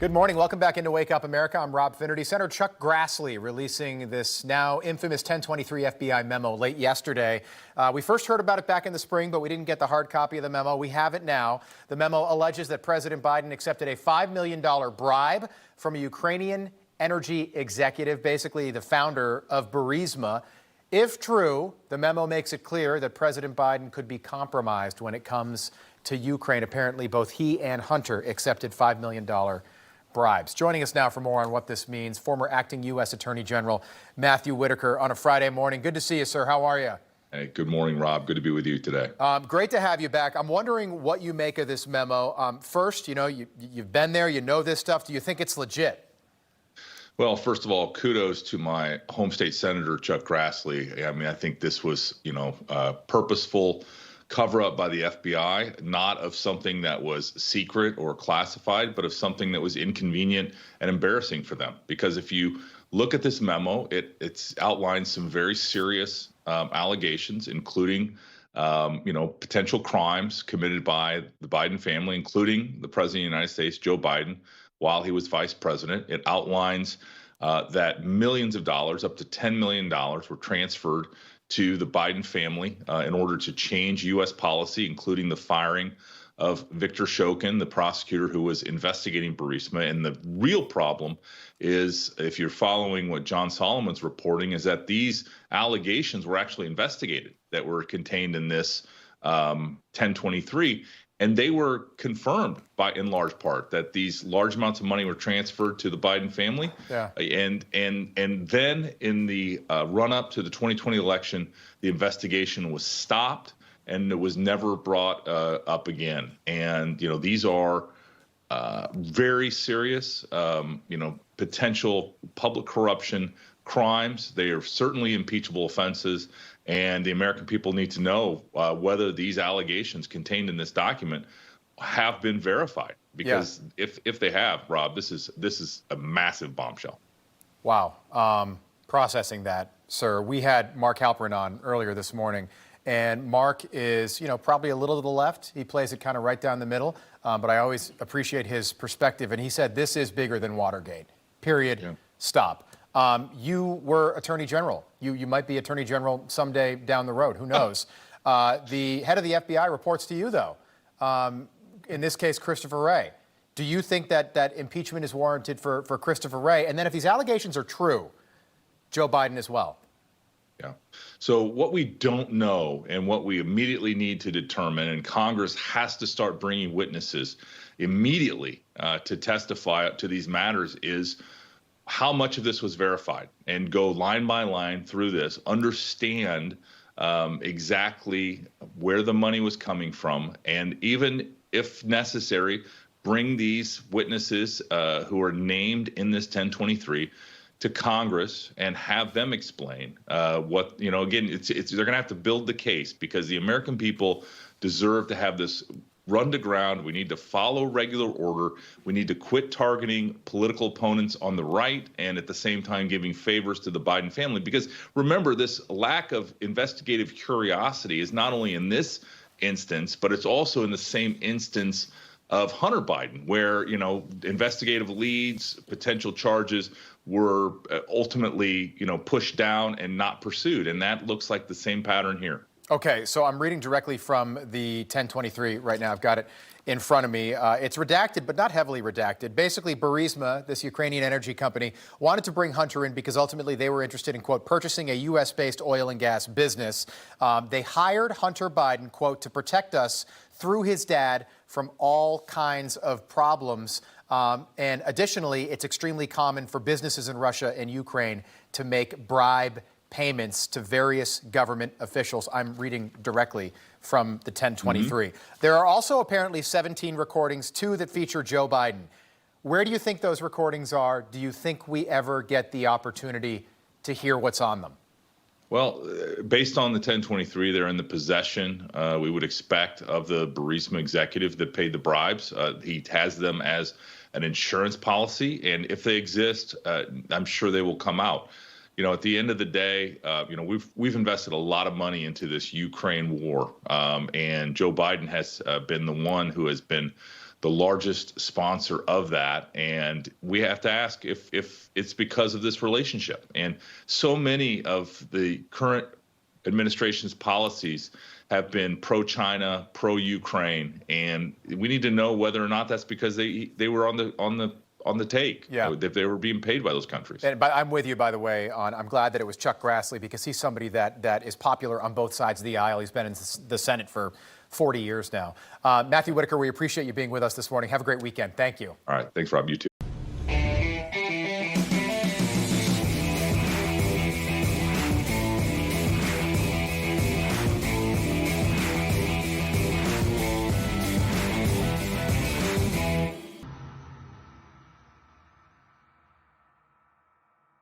Good morning. Welcome back into Wake Up America. I'm Rob Finnerty. Senator Chuck Grassley releasing this now infamous 1023 FBI memo late yesterday. We first heard about it back in the spring, but we didn't get the hard copy of the memo. We have it now. The memo alleges that President Biden accepted a $5 million bribe from a Ukrainian energy executive, basically the founder of Burisma. If true, the memo makes it clear that President Biden could be compromised when it comes to Ukraine. Apparently, both he and Hunter accepted $5 million bribes. Joining us now for more on what this means, former acting U.S. Attorney General Matthew Whitaker on a Friday morning. Good to see you, sir. How are you? Hey, good morning, Rob. Good to be with you today. Great to have you back. I'm wondering what you make of this memo. First, you've been there, you know this stuff. Do you think it's legit? Well, first of all, kudos to my home state senator, Chuck Grassley. I mean, I think this was, purposeful cover-up by the FBI, not of something that was secret or classified, but of something that was inconvenient and embarrassing for them. Because if you look at this memo, it's outlined some very serious allegations, including, potential crimes committed by the Biden family, including the President of the United States, Joe Biden, while he was vice president. It outlines that millions of dollars, up to $10 million, were transferred to the Biden family in order to change U.S. policy, including the firing of Victor Shokin, the prosecutor who was investigating Burisma. And the real problem is, if you're following what John Solomon's reporting, is that these allegations were actually investigated that were contained in this 1023. And they were confirmed by, in large part, that these large amounts of money were transferred to the Biden family. Yeah. And then in the run-up to the 2020 election, the investigation was stopped and it was never brought up again. And these are very serious, potential public corruption crimes. They are certainly impeachable offenses. And the American people need to know whether these allegations contained in this document have been verified. Because if they have, Rob, this is a massive bombshell. Wow. Processing that, sir. We had Mark Halperin on earlier this morning, and Mark is, probably a little to the left. He plays it kind of right down the middle, but I always appreciate his perspective. And he said this is bigger than Watergate. Period. Yeah. Stop. You were Attorney General. You might be Attorney General someday down the road. Who knows? The head of the FBI reports to you, though. In this case, Christopher Wray. Do you think that impeachment is warranted for Christopher Wray? And then if these allegations are true, Joe Biden as well. Yeah. So what we don't know and what we immediately need to determine, and Congress has to start bringing witnesses immediately to testify to these matters, is how much of this was verified, and go line by line through this, understand exactly where the money was coming from, and even if necessary, bring these witnesses who are named in this 1023 to Congress and have them explain what, again, they're going to have to build the case, because the American people deserve to have this run to ground. We need to follow regular order. We need to quit targeting political opponents on the right and at the same time giving favors to the Biden family. Because remember, this lack of investigative curiosity is not only in this instance, but it's also in the same instance of Hunter Biden, where, investigative leads, potential charges were ultimately, pushed down and not pursued. And that looks like the same pattern here. Okay, so I'm reading directly from the 1023 right now. I've got it in front of me. It's redacted, but not heavily redacted. Basically, Burisma, this Ukrainian energy company, wanted to bring Hunter in because ultimately they were interested in, quote, purchasing a U.S.-based oil and gas business. They hired Hunter Biden, quote, to protect us through his dad from all kinds of problems. And additionally, it's extremely common for businesses in Russia and Ukraine to make bribe payments to various government officials. I'm reading directly from the 1023. Mm-hmm. There are also apparently 17 recordings, 2 that feature Joe Biden. Where do you think those recordings are? Do you think we ever get the opportunity to hear what's on them? Well, based on the 1023, they're in the possession, we would expect, of the Burisma executive that paid the bribes. He has them as an insurance policy, and if they exist, I'm sure they will come out. At the end of the day, we've invested a lot of money into this Ukraine war, and Joe Biden has been the one who has been the largest sponsor of that. And we have to ask if it's because of this relationship. And so many of the current administration's policies have been pro-China, pro-Ukraine, and we need to know whether or not that's because they were on the take. Yeah. If they were being paid by those countries. And I'm with you, by the way, I'm glad that it was Chuck Grassley, because he's somebody that is popular on both sides of the aisle. He's been in the Senate for 40 years now. Matthew Whitaker, we appreciate you being with us this morning. Have a great weekend. Thank you. All right. Thanks, Rob. You too.